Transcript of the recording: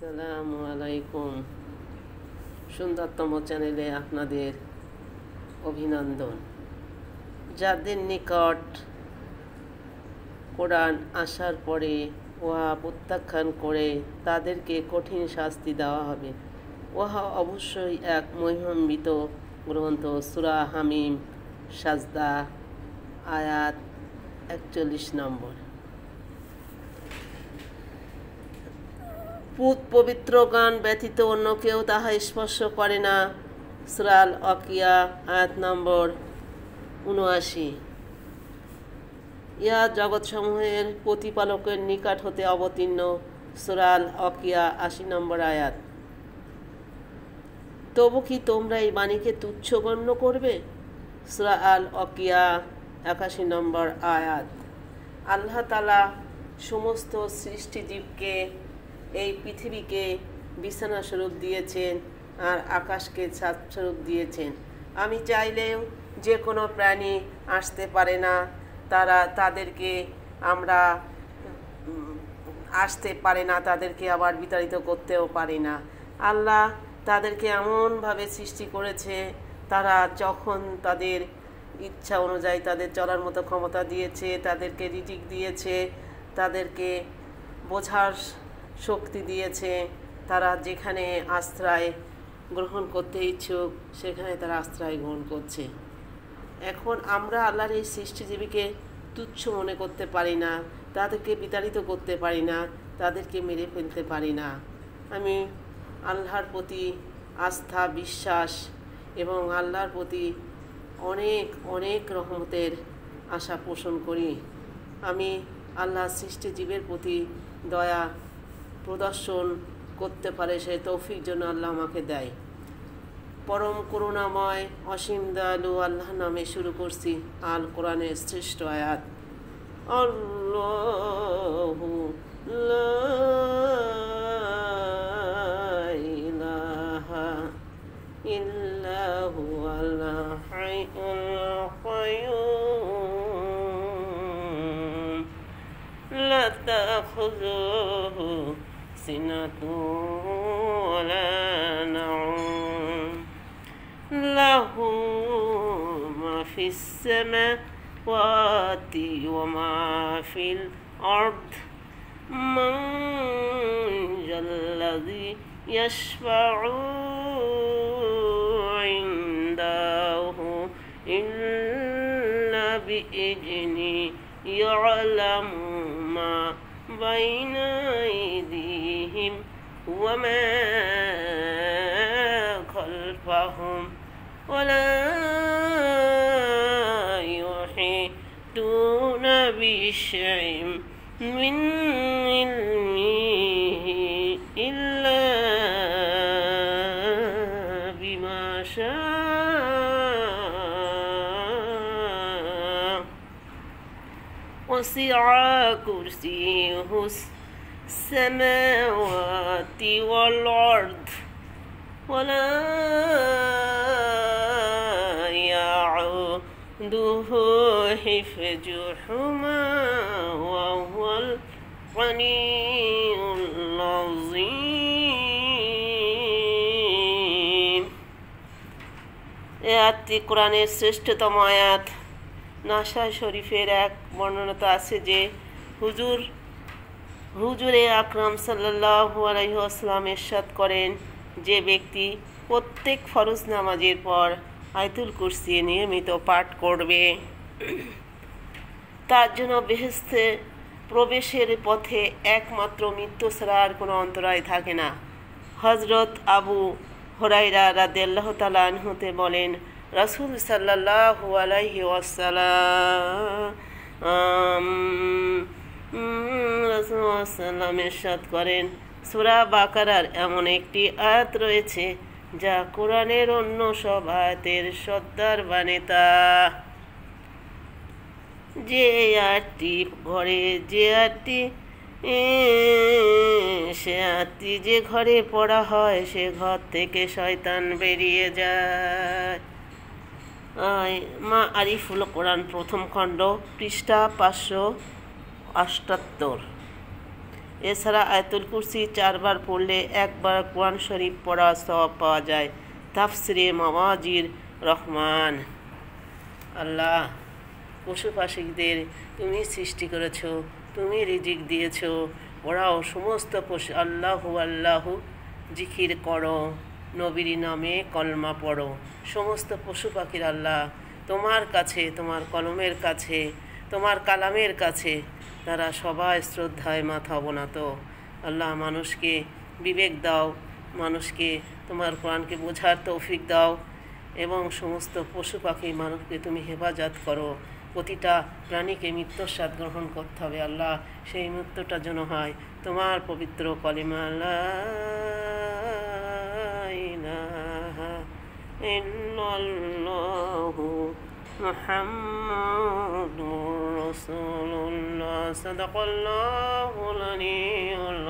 আসসালামু আলাইকুম। সুন্দরতম চ্যানেলে আপনাদের অভিনন্দন। যাদের নিকট কোরআন আসার পরে উহা প্রত্যাখ্যান করে তাদেরকে কঠিন শাস্তি দেওয়া হবে। উহা অবশ্যই এক মহিমান্বিত গ্রন্থ। সূরা হামিম সাজদা আয়াত 41 নম্বর। পবিত্র গান ব্যতীত অন্য কেউ তাহা স্পর্শ করে না। সূরা আল ওয়াকিয়া আয়াত নম্বর ৭৯। ইহা জগৎসমূহের প্রতিপালকের নিকট হতে অবতীর্ণ। সূরা আল ওয়াকিয়া ৮০ নম্বর আয়াত। তবু কি তোমরা এই বাণীকে তুচ্ছ গণ্য করবে? সূরা আল ওয়াকিয়া ৮১ নম্বর আয়াত। আল্লাহ তাআলা সমস্ত সৃষ্টিজীবকে এই পৃথিবীকে বিছানা স্বরূপ দিয়েছেন আর আকাশকে ছাদ স্বরূপ দিয়েছেন। আমি চাইলেও যে কোনো প্রাণী আসতে পারে না, তাদেরকে আমরা আসতে পারে না, তাদেরকে আবার বিতাড়িত করতেও পারি না। আল্লাহ তাদেরকে এমনভাবে সৃষ্টি করেছে, তারা যখন তাদের ইচ্ছা অনুযায়ী তাদের চলার মতো ক্ষমতা দিয়েছে, তাদেরকে রিজিক দিয়েছে, তাদেরকে বোঝার শক্তি দিয়েছে। তারা যেখানে আশ্রয় গ্রহণ করতে ইচ্ছুক সেখানে তারা আশ্রয় গ্রহণ করছে। এখন আমরা আল্লাহর এই সৃষ্টিজীবীকে তুচ্ছ মনে করতে পারি না, তাদেরকে বিতাড়িত করতে পারি না, তাদেরকে মেরে ফেলতে পারি না। আমি আল্লাহর প্রতি আস্থা বিশ্বাস এবং আল্লাহর প্রতি অনেক অনেক রহমতের আশা পোষণ করি। আমি আল্লাহর সৃষ্টিজীবের প্রতি দয়া প্রদর্শন করতে পারে সেই তৌফিক যেন আল্লাহ আমাকে দেয়। পরম করুণাময় অসীম দয়ালু আল্লাহ নামে শুরু করছি আল কোরআনের শ্রেষ্ঠ আয়াত। আল্লাহু লা ইলাহা ইল্লা হুয়াল হাইয়ুল কাইয়্যুম লা তাখুযুহু সিনাতুন ওয়ালা নাওম লাহু মা ফিস সামাওয়াতি ওয়া মা ফিল আরদ মান জাল্লাযী ইয়াশফাউ ইনদাহু ইল্লা বিইজনি ইয়ালামু মা বাইনা আইদিহিম ওয়া মা খালফাহুম ওয়ালা ইউহিতুনা বিশাইইন মিন ইলমিহি ইল্লা বিমা শাআ ওয়াসি'a কুরসিয়ুহু السماوات والأرض ولا يعوده حفظهما وهو العلي العظيم। আয়াতটি কোরআনের শ্রেষ্ঠতম আয়াত। নাসাই শরীফের এক বর্ণনাতে আছে যে হুজুরে আকরাম সাল্লাল্লাহু আলাইহি ওয়াসাল্লাম ইরশাদ করেন, যে ব্যক্তি প্রত্যেক ফরজ নামাজের পর আয়াতুল কুরসি নিয়মিত পাঠ করবে তার জন্য বেহেশতে প্রবেশের পথে একমাত্র মৃত্যু ছাড়া আর কোনো অন্তরায় থাকে না। হযরত আবু হুরায়রা রাদিয়াল্লাহু তাআলা আনহুতে বলেন, রাসূল সাল্লাল্লাহু আলাইহি ওয়াসাল্লাম ইরশাদ করেন, সূরা বাকারার এমন একটি আয়াত রয়েছে যা কোরআনের অন্য সব আয়াতের সর্দার বানেতা। যে আয়াতটি যে ঘরে পড়া হয় সে ঘর থেকে শয়তান বেরিয়ে যায়। মা আরিফুল কোরআন প্রথম খণ্ড পৃষ্ঠা 578। এছাড়া আয়াতুল কুরসি 4 বার পড়লে 1 বার কোরআন শরীফ পড়া সওয়াব পাওয়া যায়। তাফসিরে মাওয়াজির রহমান। আল্লাহ, পশু পাখিদের তুমি সৃষ্টি করেছ, তুমি রিজিক দিয়েছ, ওরাও সমস্ত পশু আল্লাহু আল্লাহু জিকির করো, নবীর নামে কলমা পড়ো। সমস্ত পশু পাখির আল্লাহ তোমার কাছে, তোমার কলমের কাছে, তোমার কালামের কাছে তারা সবাই শ্রদ্ধায় মাথা অবনত। আল্লাহ, মানুষকে বিবেক দাও, মানুষকে তোমার কোরআনকে বোঝার তৌফিক দাও, এবং সমস্ত পশু পাখি মানুষকে তুমি হেফাজত করো। প্রতিটা প্রাণীকে মৃত্যুর স্বাদ গ্রহণ করতে হবে আল্লাহ, সেই মৃত্যুটা যেন হয় তোমার পবিত্র কলিমা লা ইলাহা ইল্লাল্লাহু মুহাম্মাদুর রাসূলুল্লাহ। সাদাকাল্লাহুল আলিয়্যুল